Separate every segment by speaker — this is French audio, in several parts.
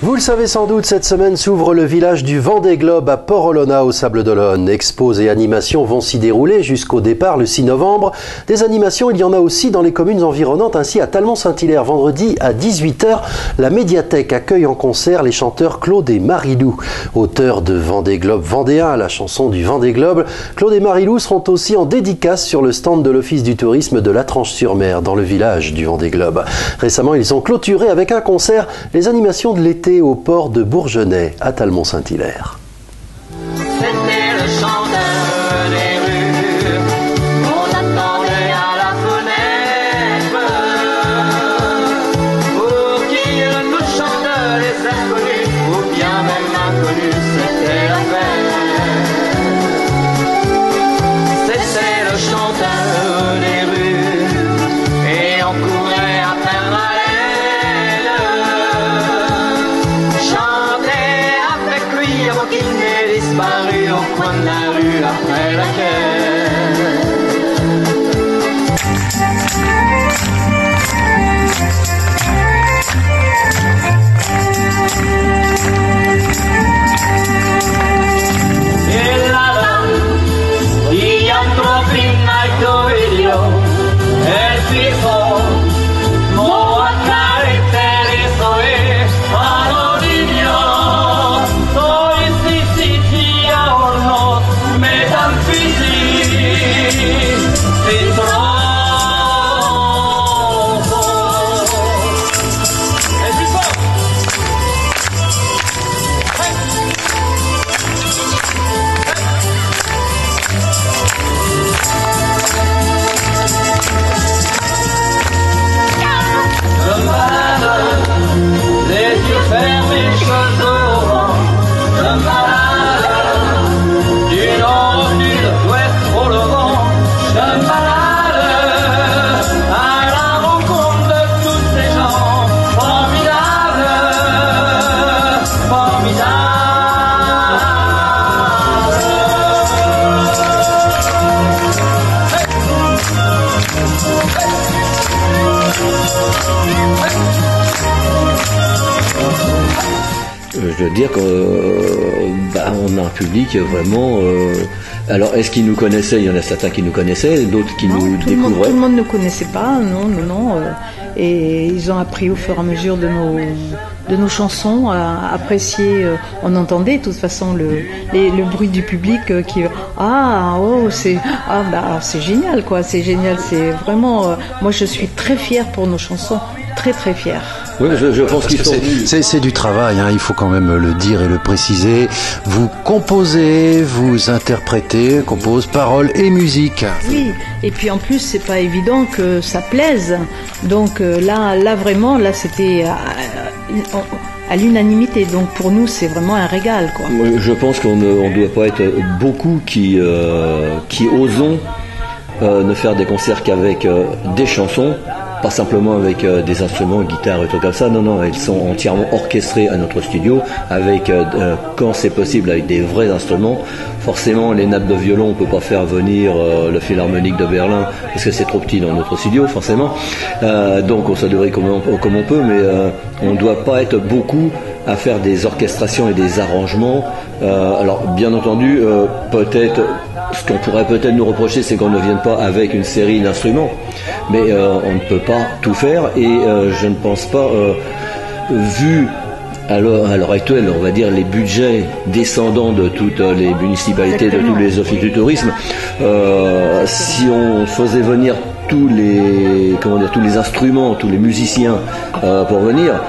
Speaker 1: Vous le savez sans doute, cette semaine s'ouvre le village du Vendée Globe à Port-Olona aux Sables-d'Olonne. Expos et animations vont s'y dérouler jusqu'au départ le 6 novembre. Des animations, il y en a aussi dans les communes environnantes. Ainsi, à Talmont-Saint-Hilaire, vendredi à 18h, la médiathèque accueille en concert les chanteurs Claude et Marilou. Auteurs de Vendée Globe vendéen, la chanson du Vendée Globe, Claude et Marilou seront aussi en dédicace sur le stand de l'Office du tourisme de Latranche-sur-Mer, dans le village du Vendée Globe. Récemment, ils ont clôturé avec un concert les animations de l'été au port de Bourgenais à Talmont-Saint-Hilaire.
Speaker 2: C'était le chanteur des rues, on attendait à la fenêtre pour qu'il nous chante les inconnus, ou bien même inconnus, c'était la fête. C'était le chanteur des rues, et on courait à peine à avant qu'il n'ait disparu au coin de la rue après laquelle. E là, gli antropinai toidio, e fico, mo a caratterizzare anonimio.
Speaker 3: Je veux dire qu'on a un public vraiment... alors, est-ce qu'ils nous connaissaient? Il y en a certains qui nous connaissaient, d'autres qui nous découvraient.
Speaker 4: Tout le monde ne connaissait pas, non. Et ils ont appris au fur et à mesure de nos chansons à apprécier. On entendait de toute façon le bruit du public qui c'est génial quoi, c'est génial, c'est vraiment. Moi, je suis très fière pour nos chansons, très très fière.
Speaker 3: Oui, je pense qu'ils sont...
Speaker 1: C'est du travail, hein, il faut quand même le dire et le préciser. Vous composez, vous interprétez, paroles et musique.
Speaker 4: Oui, et puis en plus, c'est pas évident que ça plaise. Donc là vraiment, c'était à l'unanimité. Donc pour nous, c'est vraiment un régal, quoi.
Speaker 3: Je pense qu'on ne doit pas être beaucoup qui osons ne faire des concerts qu'avec des chansons. Pas simplement avec des instruments, guitare et trucs comme ça, non, elles sont entièrement orchestrées à notre studio, avec, quand c'est possible, avec des vrais instruments. Forcément, les nappes de violon, on peut pas faire venir le Philharmonique de Berlin, parce que c'est trop petit dans notre studio, forcément. Donc on se devrait comme on peut, mais on ne doit pas être beaucoup à faire des orchestrations et des arrangements. Alors, bien entendu, peut-être... Ce qu'on pourrait peut-être nous reprocher, c'est qu'on ne vienne pas avec une série d'instruments, mais on ne peut pas tout faire, et je ne pense pas, vu à l'heure actuelle, on va dire, les budgets descendants de toutes les municipalités, exactement, de tous les offices du tourisme, si on faisait venir tous les instruments, tous les musiciens pour venir,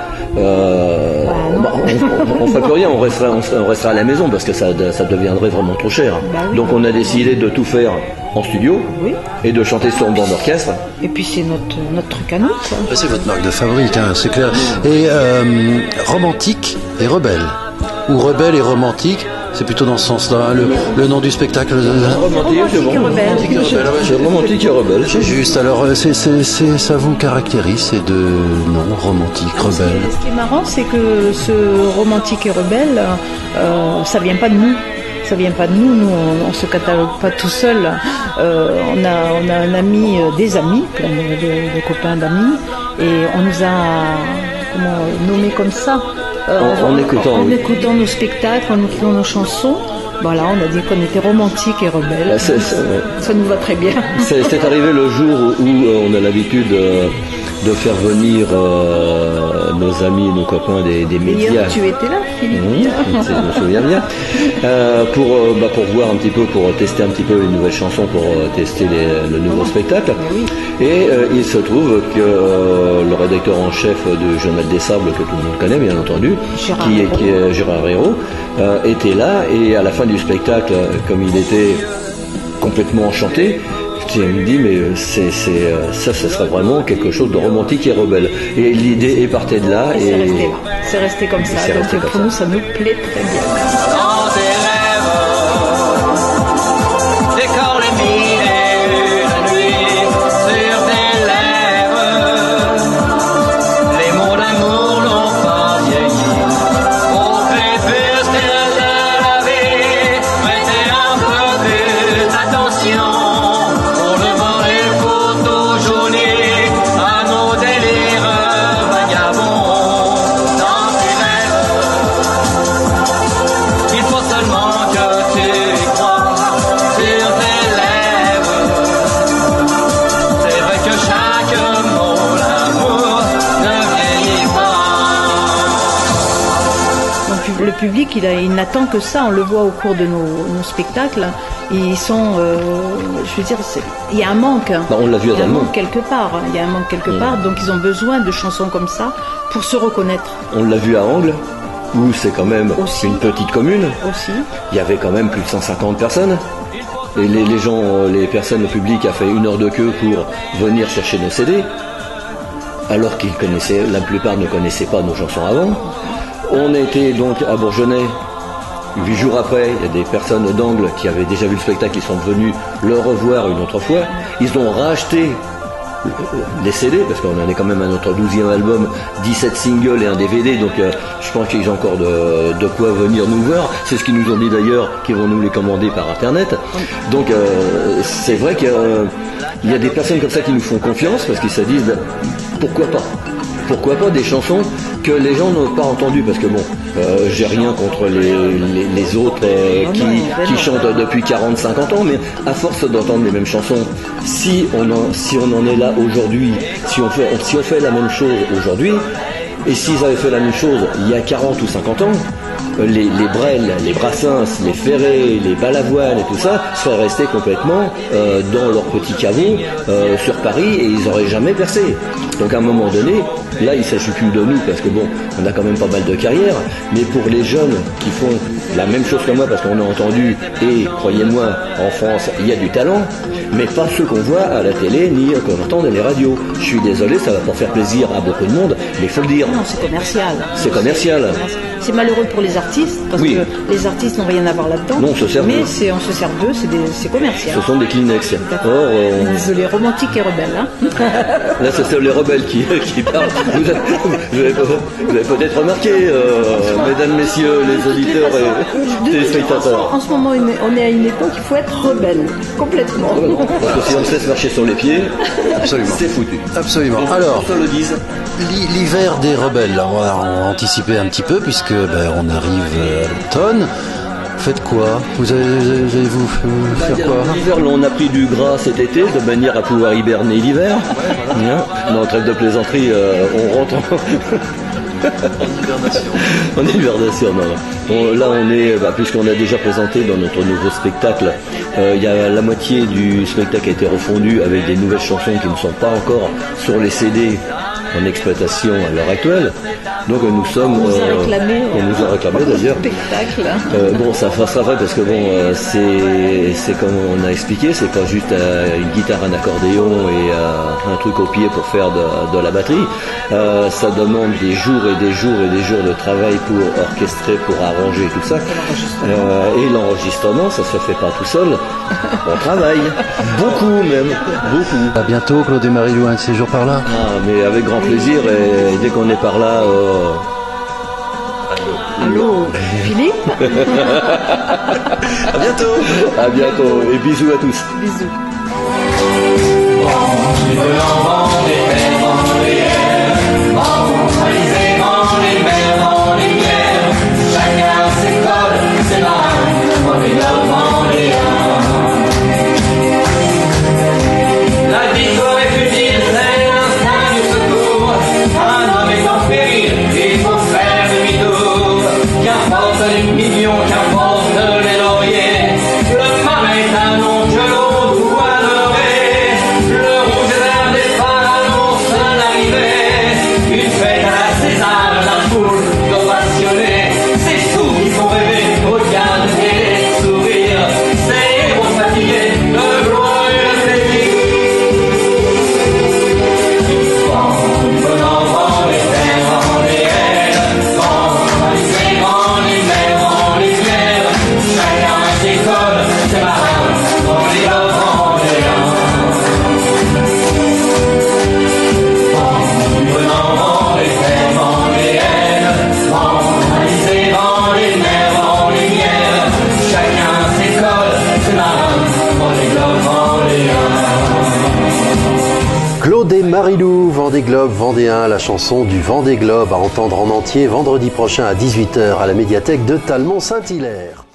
Speaker 3: on ferait plus rien, on resterait à la maison parce que ça deviendrait vraiment trop cher.
Speaker 4: Bah oui.
Speaker 3: Donc on a décidé de tout faire en studio, oui, et de chanter sur une bande d'orchestre.
Speaker 4: Et puis c'est notre truc à nous, quoi.
Speaker 1: C'est votre marque de fabrique, hein, c'est clair. Et romantique et rebelle, ou rebelle et romantique. C'est plutôt dans ce sens-là, hein, le nom du spectacle.
Speaker 3: Romantique et rebelle. C'est romantique et rebelle.
Speaker 1: C'est juste, alors ça vous caractérise, ces deux noms, romantique, rebelle.
Speaker 4: Ce qui est marrant, c'est que ce romantique et rebelle, ça vient pas de nous. Ça vient pas de nous, on se catalogue pas tout seul. On a un ami, des amis, plein de copains d'amis, et on nous a nommés comme ça.
Speaker 3: En écoutant, oui.
Speaker 4: écoutant nos spectacles, en écoutant nos chansons. Voilà, on a dit qu'on était romantique et rebelle. Ça nous va très bien.
Speaker 3: C'est arrivé le jour où on a l'habitude de faire venir nos amis et nos copains des médias.
Speaker 4: Hier, tu étais là, Philippe.
Speaker 3: Je me souviens bien. Pour voir un petit peu, pour tester un petit peu les nouvelles chansons, pour tester le nouveau spectacle.
Speaker 4: Oui.
Speaker 3: Et il se trouve que le rédacteur en chef du Journal des Sables, que tout le monde connaît bien entendu, qui est Gérard Hérault, était là, et à la fin du spectacle, comme il était complètement enchanté, il me dit mais ça serait vraiment quelque chose de romantique et rebelle. Et l'idée est partie de là. Et
Speaker 4: c'est resté comme ça. Donc pour nous, ça nous plaît très bien.
Speaker 2: Dans tes rêves, décore les mille et la nuit sur tes lèvres. Les mots d'amour n'ont pas vieilli. Au crépuscule de la vie, prêtez un peu plus d'attention. Pour le voir, il faut toujours à nos délires vagabonds. Dans tes rêves, il faut seulement que tu y crois sur tes lèvres. C'est vrai que chaque mot, l'amour ne vieillit pas.
Speaker 4: Donc, le public, il n'attend que ça. On le voit au cours de nos spectacles. Ils sont, je veux dire, il y a un manque.
Speaker 3: On l'a vu à
Speaker 4: Il y a un
Speaker 3: Dalmont.
Speaker 4: manque quelque part. Il y a un manque quelque part. Donc ils ont besoin de chansons comme ça pour se reconnaître
Speaker 3: On l'a vu à Angles, où c'est quand même
Speaker 4: Aussi.
Speaker 3: une petite commune.
Speaker 4: aussi.
Speaker 3: Il y avait quand même plus de 150 personnes. Et les personnes, le public a fait 1 heure de queue pour venir chercher nos CD, alors qu'ils connaissaient, la plupart ne connaissaient pas nos chansons avant. On était donc à Bourgenais. 8 jours après, il y a des personnes d'Angles qui avaient déjà vu le spectacle, qui sont venus le revoir une autre fois. Ils ont racheté les CD, parce qu'on en est quand même à notre 12e album, 17 singles et un DVD, donc je pense qu'ils ont encore de quoi venir nous voir. C'est ce qu'ils nous ont dit d'ailleurs, qu'ils vont nous les commander par internet. Donc c'est vrai qu'il y a des personnes comme ça qui nous font confiance, parce qu'ils se disent pourquoi pas. Pourquoi pas des chansons que les gens n'ont pas entendues, parce que bon, j'ai rien contre les autres qui chantent depuis 40-50 ans, mais à force d'entendre les mêmes chansons, si on en est là aujourd'hui, si on fait la même chose aujourd'hui, et s'ils avaient fait la même chose il y a 40 ou 50 ans, les Brel, les Brassens, les Ferré, les Balavoine et tout ça seraient restés complètement dans leur petit caveau sur Paris, et ils n'auraient jamais percé. Donc à un moment donné, là il ne s'agit plus de nous, parce que bon, on a quand même pas mal de carrière, mais pour les jeunes qui font la même chose que moi, parce qu'on a entendu, et croyez-moi, en France il y a du talent, mais pas ceux qu'on voit à la télé ni qu'on entend dans les radios. Je suis désolé, ça va pas faire plaisir à beaucoup de monde, mais il faut le dire.
Speaker 4: Non, c'est commercial.
Speaker 3: C'est commercial.
Speaker 4: C'est malheureux pour les artistes, parce
Speaker 3: Oui.
Speaker 4: que les artistes n'ont rien à voir là-dedans.
Speaker 3: Non, on se sert
Speaker 4: mais
Speaker 3: d'eux.
Speaker 4: on se sert d'eux, c'est commercial.
Speaker 3: Ce sont des Kleenex.
Speaker 4: D'accord.
Speaker 3: Or,
Speaker 4: On veut les romantiques et rebelles. Hein.
Speaker 3: là, c'est les rebelles qui parlent. Vous avez peut-être remarqué, mesdames, messieurs, les auditeurs et téléspectateurs.
Speaker 4: En ce moment, on est à une époque, il faut être rebelle, complètement.
Speaker 3: Parce que si on se laisse marcher sur les pieds,
Speaker 1: Absolument.
Speaker 3: c'est foutu.
Speaker 1: Absolument.
Speaker 3: Donc,
Speaker 1: Alors,
Speaker 3: on se le dise.
Speaker 1: l'hiver des rebelles, là, on va anticiper un petit peu, puisque on arrive à l'automne. Faites quoi? Vous allez-vous faire quoi?
Speaker 3: L'hiver, là, on a pris du gras cet été de manière à pouvoir hiberner l'hiver. Hein, dans trêve de plaisanterie, on rentre en hibernation, non. Là, on est, puisqu'on a déjà présenté dans notre nouveau spectacle, il y a la moitié du spectacle qui a été refondu avec des nouvelles chansons qui ne sont pas encore sur les CD en exploitation à l'heure actuelle. Donc nous sommes...
Speaker 4: On nous a réclamé
Speaker 3: d'ailleurs.
Speaker 4: Spectacle.
Speaker 3: Bon, ça sera vrai parce que bon, c'est comme on a expliqué, c'est pas juste une guitare, un accordéon et un truc au pied pour faire de la batterie. Ça demande des jours et des jours et des jours de travail pour orchestrer, pour arranger et tout ça. Et l'enregistrement, ça se fait pas tout seul. On travaille. Beaucoup même. Beaucoup.
Speaker 1: À bientôt, Claude et Marie-Lou, un de ces jours par là.
Speaker 3: Ah, mais avec grand plaisir, et dès qu'on est par là...
Speaker 4: Allô, Philippe.
Speaker 3: À bientôt. À bientôt. Et bisous à tous.
Speaker 4: Bisous.
Speaker 2: Dans les mers, dans les
Speaker 1: Marilou, Vendée Globe vendéen, la chanson du Vendée Globe à entendre en entier vendredi prochain à 18 h à la médiathèque de Talmont-Saint-Hilaire.